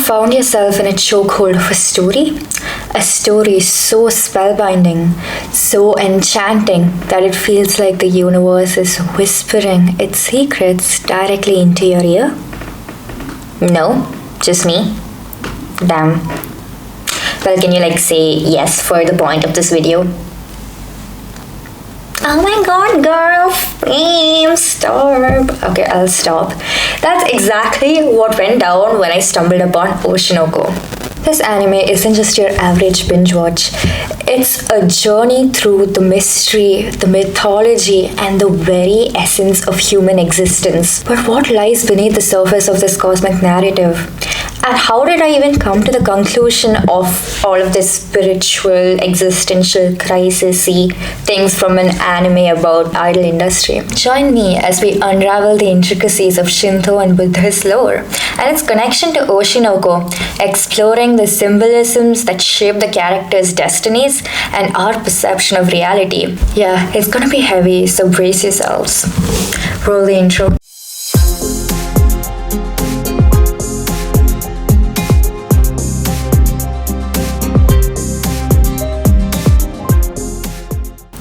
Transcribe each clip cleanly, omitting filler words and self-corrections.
found yourself in a chokehold of a story so spellbinding, so enchanting that it feels like the universe is whispering its secrets directly into your ear? No, just me? Damn. Well, can you say yes for the point of this video? Oh my god, girl, fame, stop. Okay, I'll stop. That's exactly what went down when I stumbled upon Oshi No Ko. This anime isn't just your average binge watch. It's a journey through the mystery, the mythology, and the very essence of human existence. But what lies beneath the surface of this cosmic narrative? And how did I even come to the conclusion of all of this spiritual, existential, crisis-y things from an anime about idol industry? Join me as we unravel the intricacies of Shinto and Buddhist lore and its connection to Oshi No Ko, exploring the symbolisms that shape the characters' destinies and our perception of reality. Yeah, it's gonna be heavy, so brace yourselves. Roll the intro.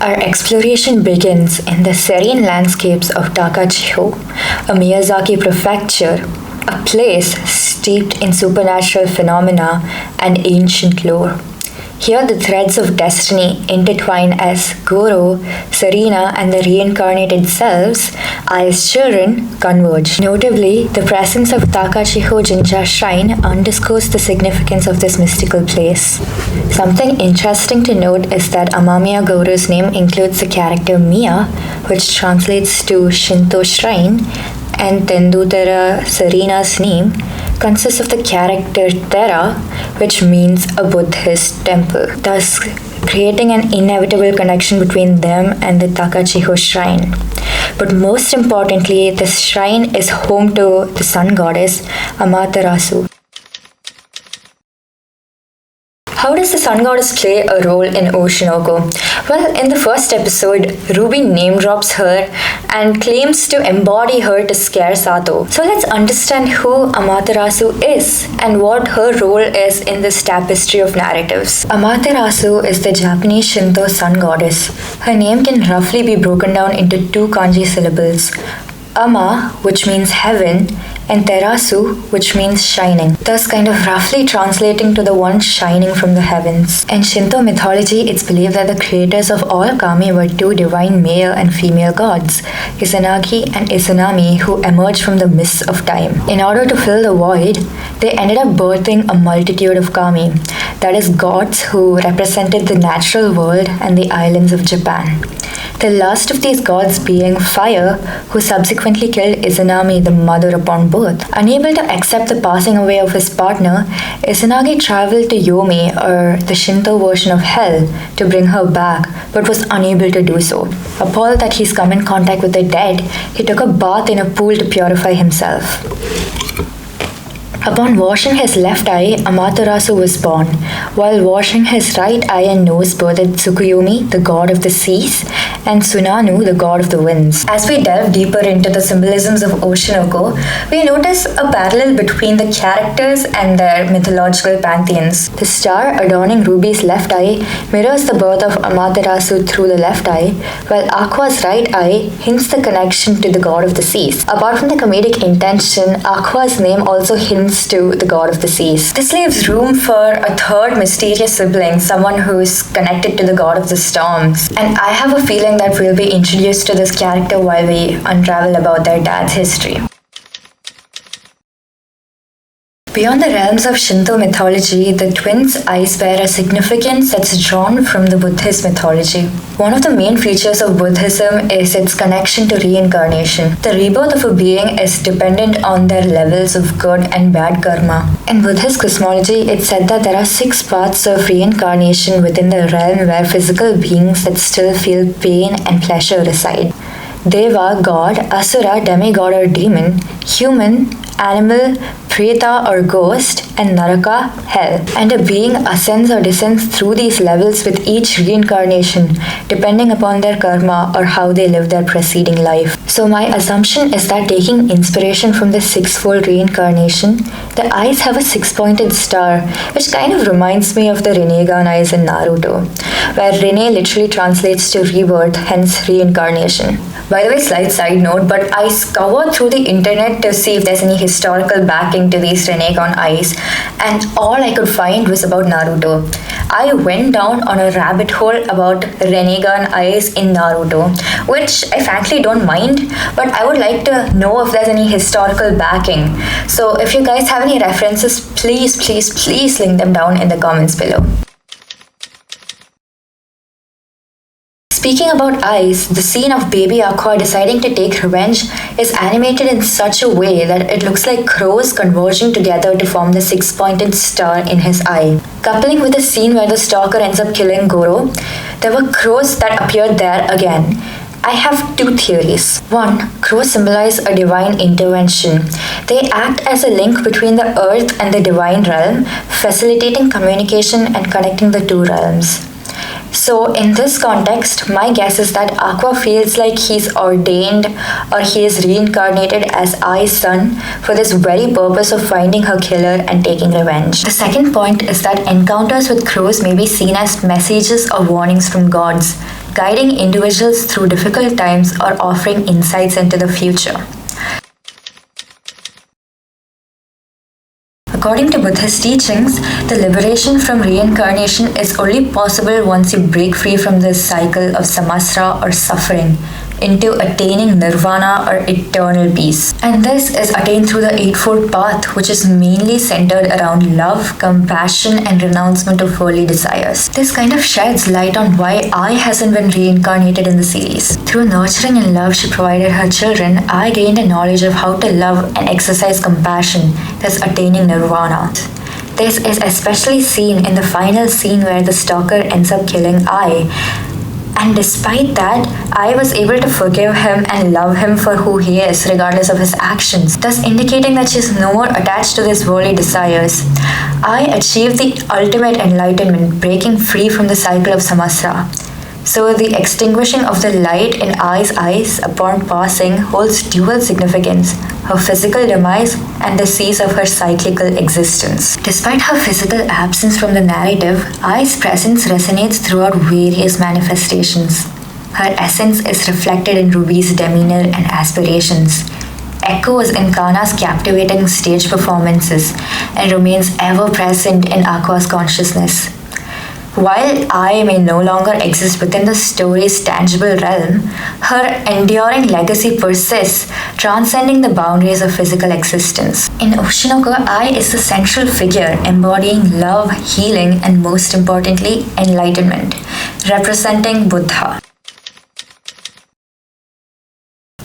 Our exploration begins in the serene landscapes of Takachiho, a Miyazaki prefecture, a place steeped in supernatural phenomena and ancient lore. Here the threads of destiny intertwine as Goro, Serena, and the reincarnated selves, Ai's children, converge. Notably, the presence of Takachiho Jinja Shrine underscores the significance of this mystical place. Something interesting to note is that Amamiya Goro's name includes the character Miya, which translates to Shinto Shrine, and Tendutera Serena's name consists of the character Tera, which means a Buddhist temple, thus creating an inevitable connection between them and the Takachiho shrine. But most importantly, this shrine is home to the sun goddess Amaterasu. How does the sun goddess play a role in Oshi No Ko? Well, in the first episode, Ruby name drops her and claims to embody her to scare Sato. So let's understand who Amaterasu is and what her role is in this tapestry of narratives. Amaterasu is the Japanese Shinto sun goddess. Her name can roughly be broken down into two kanji syllables. Ama, which means heaven, and Terasu, which means shining, thus kind of roughly translating to the one shining from the heavens. In Shinto mythology, it's believed that the creators of all kami were two divine male and female gods, Izanagi and Izanami, who emerged from the mists of time. In order to fill the void, they ended up birthing a multitude of kami, that is, gods who represented the natural world and the islands of Japan. The last of these gods being Fire, who subsequently killed Izanami, the mother, upon birth. Unable to accept the passing away of his partner, Izanagi traveled to Yomi, or the Shinto version of hell, to bring her back, but was unable to do so. Appalled that he's come in contact with the dead, he took a bath in a pool to purify himself. Upon washing his left eye, Amaterasu was born, while washing his right eye and nose birthed Tsukuyomi, the god of the seas, and Tsunanu, the god of the winds. As we delve deeper into the symbolisms of Oshi No Ko, we notice a parallel between the characters and their mythological pantheons. The star adorning Ruby's left eye mirrors the birth of Amaterasu through the left eye, while Aqua's right eye hints the connection to the god of the seas. Apart from the comedic intention, Aqua's name also hints to the god of the seas. This leaves room for a third mysterious sibling, someone who's connected to the god of the storms. And I have a feeling that we'll be introduced to this character while we unravel about their dad's history. Beyond the realms of Shinto mythology, the twins' eyes bear a significance that's drawn from the Buddhist mythology. One of the main features of Buddhism is its connection to reincarnation. The rebirth of a being is dependent on their levels of good and bad karma. In Buddhist cosmology, it's said that there are 6 paths of reincarnation within the realm where physical beings that still feel pain and pleasure reside. Deva, god; Asura, demigod or demon; human, animal; Preta or ghost, and Naraka, hell. And a being ascends or descends through these levels with each reincarnation, depending upon their karma or how they live their preceding life. So my assumption is that taking inspiration from the sixfold reincarnation, the eyes have a six-pointed star, which kind of reminds me of the Rinnegan eyes in Naruto, where Rinne literally translates to rebirth, hence reincarnation. By the way, side note, but I scoured through the internet to see if there's any historical backing to these Rinnegan eyes, and all I could find was about Naruto. I went down on a rabbit hole about Rinnegan eyes in Naruto, which I frankly don't mind, but I would like to know if there's any historical backing. So if you guys have any references, please link them down in the comments below. Speaking about eyes, the scene of baby Aqua deciding to take revenge is animated in such a way that it looks like crows converging together to form the six-pointed star in his eye. Coupling with the scene where the stalker ends up killing Goro, there were crows that appeared there again. I have two theories. One, crows symbolize a divine intervention. They act as a link between the earth and the divine realm, facilitating communication and connecting the two realms. So in this context, my guess is that Aqua feels like he's ordained or he is reincarnated as Ai's son for this very purpose of finding her killer and taking revenge. The second point is that encounters with crows may be seen as messages or warnings from gods, guiding individuals through difficult times or offering insights into the future. According to Buddhist teachings, the liberation from reincarnation is only possible once you break free from this cycle of samsara or suffering into attaining nirvana or eternal peace. And this is attained through the Eightfold Path, which is mainly centered around love, compassion, and renouncement of worldly desires. This kind of sheds light on why Ai hasn't been reincarnated in the series. Through nurturing and love she provided her children, Ai gained a knowledge of how to love and exercise compassion, thus attaining nirvana. This is especially seen in the final scene where the stalker ends up killing Ai. And despite that, I was able to forgive him and love him for who he is, regardless of his actions, thus indicating that she is no more attached to these worldly desires. I achieved the ultimate enlightenment, breaking free from the cycle of samsara. So the extinguishing of the light in Ai's eyes upon passing holds dual significance, her physical demise and the cease of her cyclical existence. Despite her physical absence from the narrative, Ai's presence resonates throughout various manifestations. Her essence is reflected in Ruby's demeanor and aspirations, echoes in Kana's captivating stage performances, and remains ever present in Aqua's consciousness. While Ai may no longer exist within the story's tangible realm, her enduring legacy persists, transcending the boundaries of physical existence. In Oshi No Ko, Ai is the central figure, embodying love, healing, and most importantly, enlightenment, representing Buddha.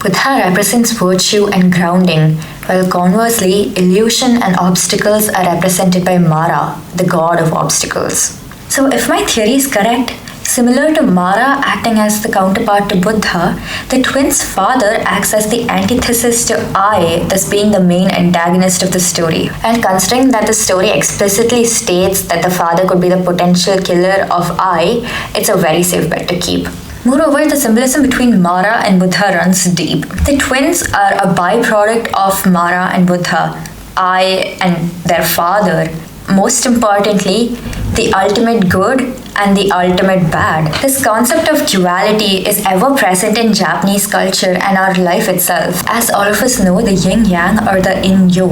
Buddha represents virtue and grounding, while conversely, illusion and obstacles are represented by Mara, the god of obstacles. So if my theory is correct, similar to Mara acting as the counterpart to Buddha, the twins' father acts as the antithesis to Ai, thus being the main antagonist of the story. And considering that the story explicitly states that the father could be the potential killer of Ai, it's a very safe bet to keep. Moreover, the symbolism between Mara and Buddha runs deep. The twins are a byproduct of Mara and Buddha, Ai and their father. Most importantly, the ultimate good and the ultimate bad. This concept of duality is ever present in Japanese culture and our life itself. As all of us know, the yin-yang or the yin-yo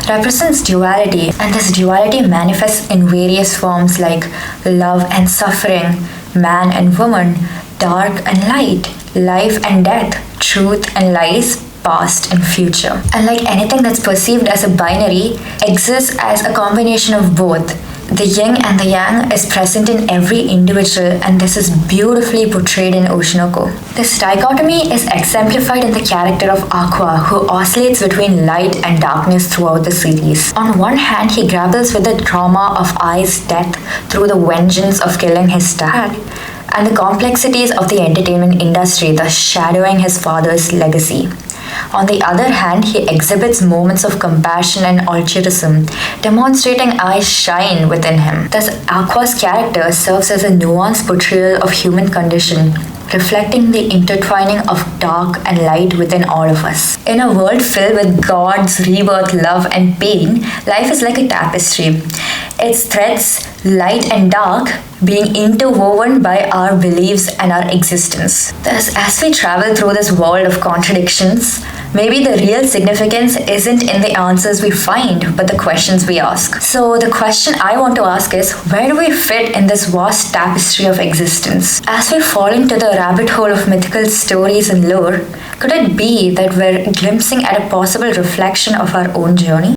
represents duality, and this duality manifests in various forms like love and suffering, man and woman, dark and light, life and death, truth and lies, past and future. And like anything that's perceived as a binary, exists as a combination of both. The yin and the yang is present in every individual, and this is beautifully portrayed in Oshi No Ko. This dichotomy is exemplified in the character of Aqua, who oscillates between light and darkness throughout the series. On one hand, he grapples with the trauma of Ai's death through the vengeance of killing his dad, and the complexities of the entertainment industry, thus shadowing his father's legacy. On the other hand, he exhibits moments of compassion and altruism, demonstrating eyes shine within him. Thus, Aqua's character serves as a nuanced portrayal of human condition, reflecting the intertwining of dark and light within all of us. In a world filled with gods, rebirth, love, and pain, life is like a tapestry. Its threads, light and dark, being interwoven by our beliefs and our existence. Thus, as we travel through this world of contradictions, maybe the real significance isn't in the answers we find, but the questions we ask. So, the question I want to ask is, where do we fit in this vast tapestry of existence? As we fall into the rabbit hole of mythical stories and lore, could it be that we're glimpsing at a possible reflection of our own journey?